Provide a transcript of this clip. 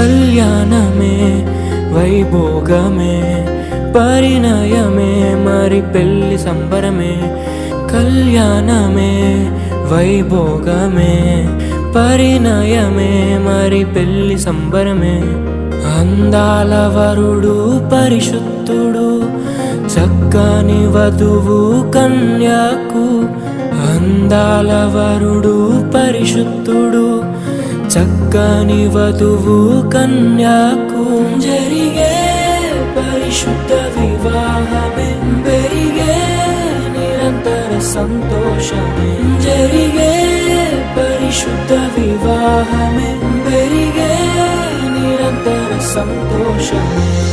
కళ్యాణమే వైభోగమే పరిణయమే మరి పెళ్లి సంబరమే. కళ్యాణమే వైభోగమే పరిణయమే మరి పెళ్లి సంబరమే. అందాల వరుడు పరిశుద్ధుడు చక్కని వధువు కన్యాకు. అందాల వరుడు పరిశుద్ధుడు చక్కని వధువు కన్యాకు. జరిగే పరిశుద్ధ వివాహమే పెరిగే నిరంతర సంతోషమే. జరిగే పరిశుద్ధ వివాహమే పెరిగే నిరంతర సంతోషమే.